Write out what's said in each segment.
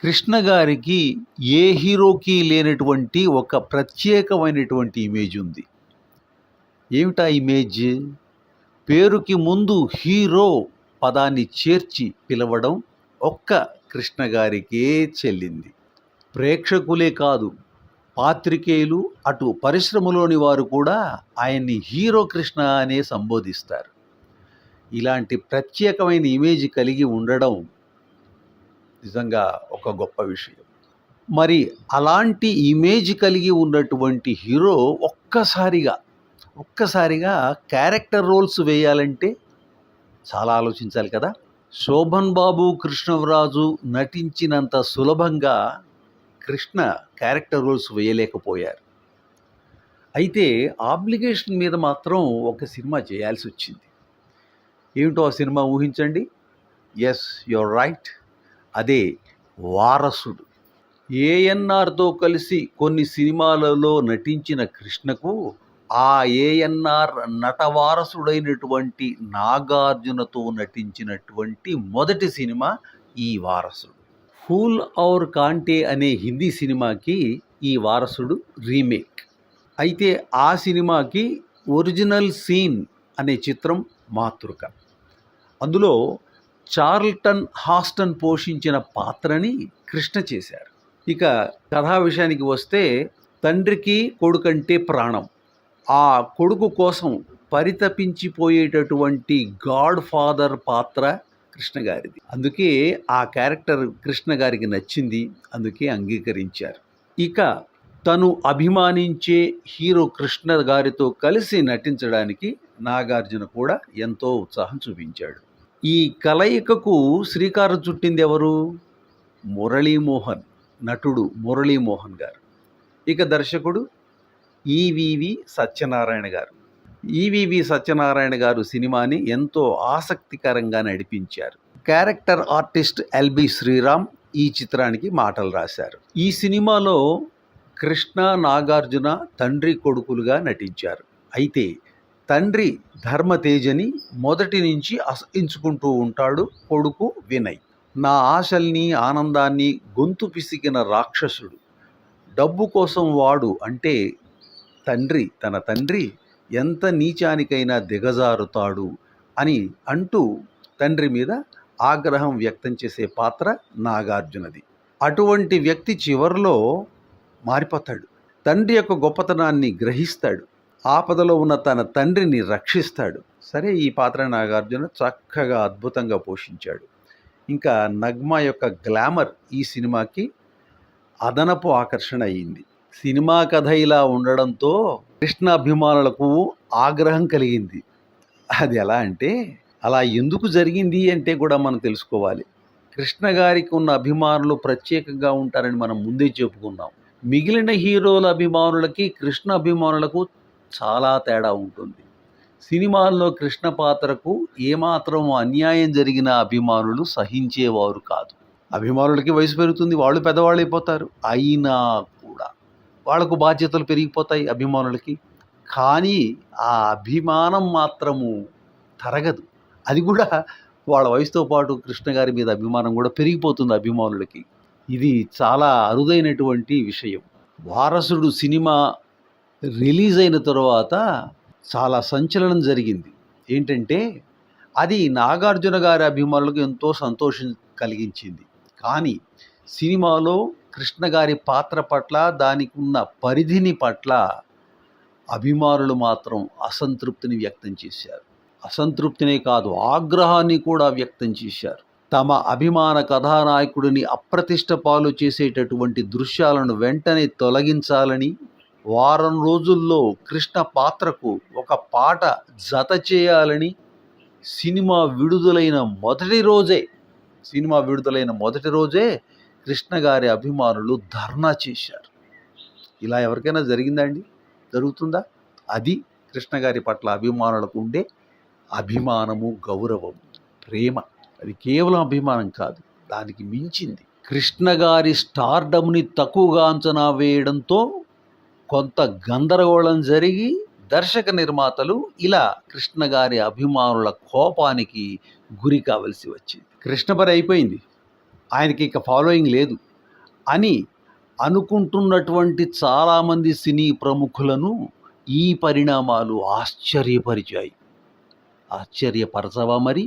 కృష్ణ గారికి ఏ హీరోకి లేనటువంటి ఒక ప్రత్యేకమైనటువంటి ఇమేజ్ ఉంది. ఏమిటా ఇమేజ్? పేరుకి ముందు హీరో పదాన్ని చేర్చి పిలవడం ఒక్క కృష్ణ గారికే చెల్లింది. ప్రేక్షకులే కాదు, పాత్రికేయులు, అటు పరిశ్రమలోని వారు కూడా ఆయన్ని హీరో కృష్ణ అనే సంబోధిస్తారు. ఇలాంటి ప్రత్యేకమైన ఇమేజ్ కలిగి ఉండడం నిజంగా ఒక గొప్ప విషయం. మరి అలాంటి ఇమేజ్ కలిగి ఉన్నటువంటి హీరో ఒక్కసారిగా క్యారెక్టర్ రోల్స్ వేయాలంటే చాలా ఆలోచించాలి కదా. శోభన్ బాబు, కృష్ణరాజు నటించినంత సులభంగా కృష్ణ క్యారెక్టర్ రోల్స్ వేయలేకపోయారు. అయితే ఆబ్లిగేషన్ మీద మాత్రం ఒక సినిమా చేయాల్సి వచ్చింది. ఏమిటో ఆ సినిమా ఊహించండి. ఎస్, యువర్ రైట్, అదే వారసుడు. ఏఎన్ఆర్తో కలిసి కొన్ని సినిమాలలో నటించిన కృష్ణకు ఆ ఏఎన్ఆర్ నటవారసుడైనటువంటి నాగార్జునతో నటించినటువంటి మొదటి సినిమా ఈ వారసుడు. ఫూల్ ఔర్ కాంటే అనే హిందీ సినిమాకి ఈ వారసుడు రీమేక్. అయితే ఆ సినిమాకి ఒరిజినల్ సీన్ అనే చిత్రం మాతృక. అందులో చార్ల్టన్ హాస్టన్ పోషించిన పాత్రని కృష్ణ చేశారు. ఇక కథా విషయానికి వస్తే, తండ్రికి కొడుకంటే ప్రాణం. ఆ కొడుకు కోసం పరితపించిపోయేటటువంటి గాడ్ ఫాదర్ పాత్ర కృష్ణ గారిది. అందుకే ఆ క్యారెక్టర్ కృష్ణ గారికి నచ్చింది, అందుకే అంగీకరించారు. ఇక తను అభిమానించే హీరో కృష్ణ గారితో కలిసి నటించడానికి నాగార్జున కూడా ఎంతో ఉత్సాహం చూపించాడు. ఈ కలయికకు శ్రీకారం చుట్టింది ఎవరు? మురళీమోహన్, నటుడు మురళీమోహన్ గారు. ఇక దర్శకుడు ఈవీవి సత్యనారాయణ గారు. ఈవీవి సత్యనారాయణ గారు సినిమాని ఎంతో ఆసక్తికరంగా నడిపించారు. క్యారెక్టర్ ఆర్టిస్ట్ ఎల్బి శ్రీరామ్ ఈ చిత్రానికి మాటలు రాశారు. ఈ సినిమాలో కృష్ణ, నాగార్జున తండ్రి కొడుకులుగా నటించారు. అయితే తండ్రి ధర్మతేజని మొదటి నుంచి అసహించుకుంటూ ఉంటాడు కొడుకు వినయ్. నా ఆశల్ని, ఆనందాన్ని గొంతు పిసికిన రాక్షసుడు, డబ్బు కోసం వాడు అంటే తన తండ్రి ఎంత నీచానికైనా దిగజారుతాడు అని అంటూ తండ్రి మీద ఆగ్రహం వ్యక్తం చేసే పాత్ర నాగార్జునది. అటువంటి వ్యక్తి చివరిలో మారిపోతాడు. తండ్రి యొక్క గొప్పతనాన్ని గ్రహిస్తాడు. ఆపదలో ఉన్న తన తండ్రిని రక్షిస్తాడు. సరే, ఈ పాత్ర నాగార్జున చక్కగా అద్భుతంగా పోషించాడు. ఇంకా నగ్మ యొక్క గ్లామర్ ఈ సినిమాకి అదనపు ఆకర్షణ అయ్యింది. సినిమా కథ ఇలా ఉండడంతో కృష్ణ అభిమానులకు ఆగ్రహం కలిగింది. అది ఎలా అంటే, అలా ఎందుకు జరిగింది అంటే కూడా మనం తెలుసుకోవాలి. కృష్ణ గారికి ఉన్న అభిమానులు ప్రత్యేకంగా ఉంటారని మనం ముందే చెప్పుకున్నాం. మిగిలిన హీరోల అభిమానులకి కృష్ణ అభిమానులకు చాలా తేడా ఉంటుంది. సినిమాల్లో కృష్ణ పాత్రకు ఏమాత్రం అన్యాయం జరిగిన అభిమానులు సహించేవారు కాదు. అభిమానులకి వయసు పెరుగుతుంది, వాళ్ళు పెద్దవాళ్ళు అయిపోతారు. అయినా కూడా వాళ్లకు బాధ్యతలు పెరిగిపోతాయి అభిమానులకి. కానీ ఆ అభిమానం మాత్రము తరగదు. అది కూడా వాళ్ళ వయసుతో పాటు కృష్ణ గారి మీద అభిమానం కూడా పెరిగిపోతుంది అభిమానులకి. ఇది చాలా అరుదైనటువంటి విషయం. వారసుడు సినిమా రిలీజ్ అయిన తర్వాత చాలా సంచలనం జరిగింది. ఏంటంటే, అది నాగార్జున గారి అభిమానులకు ఎంతో సంతోషం కలిగించింది. కానీ సినిమాలో కృష్ణ గారి పాత్ర పట్ల, దానికి ఉన్న పరిధిని పట్ల అభిమానులు మాత్రం అసంతృప్తిని వ్యక్తం చేశారు. అసంతృప్తినే కాదు, ఆగ్రహాన్ని కూడా వ్యక్తం చేశారు. తమ అభిమాన కథానాయకుడిని అప్రతిష్ట పాలు చేసేటటువంటి దృశ్యాలను వెంటనే తొలగించాలని, వారం రోజుల్లో కృష్ణ పాత్రకు ఒక పాట జత చేయాలని సినిమా విడుదలైన మొదటి రోజే కృష్ణ గారి అభిమానులు ధర్నా చేశారు. ఇలా ఎవరికైనా జరిగిందా అండి? జరుగుతుందా? అది కృష్ణ గారి పట్ల అభిమానులకు ఉండే అభిమానము, గౌరవం, ప్రేమ. అది కేవలం అభిమానం కాదు, దానికి మించింది. కృష్ణ గారి స్టార్డమ్ని తక్కువగా అంచనా వేయడంతో కొంత గందరగోళం జరిగి దర్శక నిర్మాతలు ఇలా కృష్ణ గారి అభిమానుల కోపానికి గురి కావలసి వచ్చింది. కృష్ణ పని అయిపోయింది, ఆయనకి ఇక ఫాలోయింగ్ లేదు. అని అనుకుంటున్నటువంటి చాలామంది సినీ ప్రముఖులను ఈ పరిణామాలు ఆశ్చర్యపరిచాయి. ఆశ్చర్యపరచవా మరి?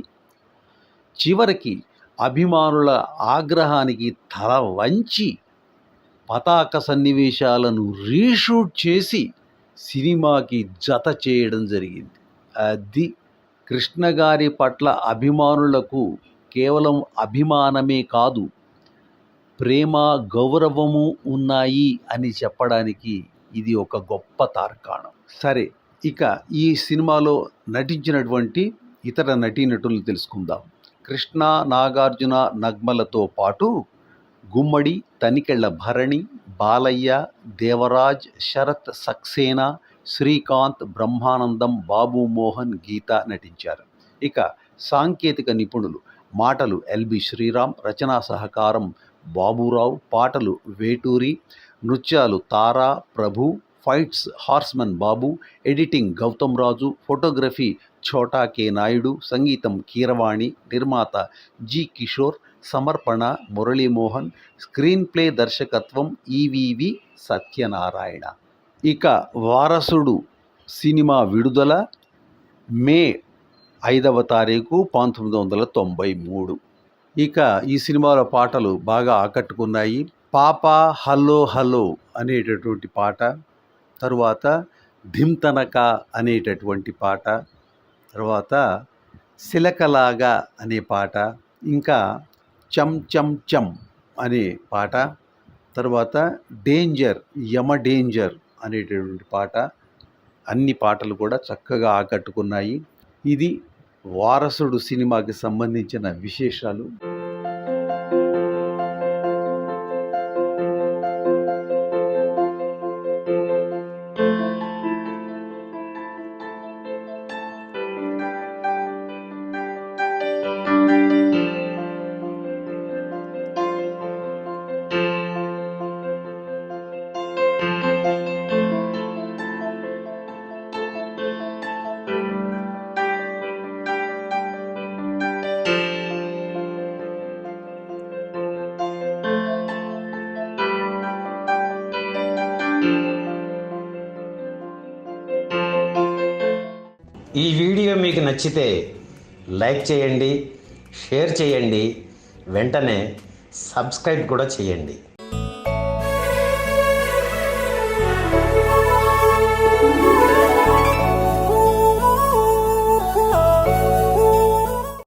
చివరికి అభిమానుల ఆగ్రహానికి తల వంచి పతాక సన్నివేశాలను రీషూట్ చేసి సినిమాకి జత చేయడం జరిగింది. అది కృష్ణ గారి పట్ల అభిమానులకు కేవలం అభిమానమే కాదు, ప్రేమ, గౌరవము ఉన్నాయి అని చెప్పడానికి ఇది ఒక గొప్ప తార్కాణం. సరే, ఇక ఈ సినిమాలో నటించినటువంటి ఇతర నటీనటులను తెలుసుకుందాం. కృష్ణ, నాగార్జున, నగ్మలతో పాటు గుమ్మడి, తనికెళ్ల భరణి, బాలయ్య, దేవరాజ్, శరత్ సక్సేనా, శ్రీకాంత్, బ్రహ్మానందం, బాబు మోహన్, గీత నటించారు. ఇక సాంకేతిక నిపుణులు: మాటలు ఎల్బి శ్రీరామ్, రచనా సహకారం బాబురావు, పాటలు వేటూరి, నృత్యాలు తారా, ప్రభు, ఫైట్స్ హార్స్మన్ బాబు, ఎడిటింగ్ గౌతమ్ రాజు, ఫోటోగ్రఫీ ఛోటా కె నాయుడు, సంగీతం కీరవాణి, నిర్మాత జి కిషోర్, సమర్పణ మురళీమోహన్, స్క్రీన్ ప్లే దర్శకత్వం ఈవివి సత్యనారాయణ. ఇక వారసుడు సినిమా విడుదల మే 5వ తారీఖు 1993. ఇక ఈ సినిమాలో పాటలు బాగా ఆకట్టుకున్నాయి. పాపా హలో హలో అనేటటువంటి పాట, తరువాత ధిమ్తనక అనేటటువంటి పాట, తర్వాత సిలకలాగా అనే పాట, ఇంకా చం చం చం అనే పాట, తర్వాత డేంజర్ యమ డేంజర్ అనేటటువంటి పాట, అన్ని పాటలు కూడా చక్కగా ఆకట్టుకున్నాయి. ఇది వారసుడు సినిమాకి సంబంధించిన విశేషాలు. ఈ వీడియో మీకు నచ్చితే లైక్ చేయండి, షేర్ చేయండి, వెంటనే సబ్స్క్రైబ్ కూడా చేయండి.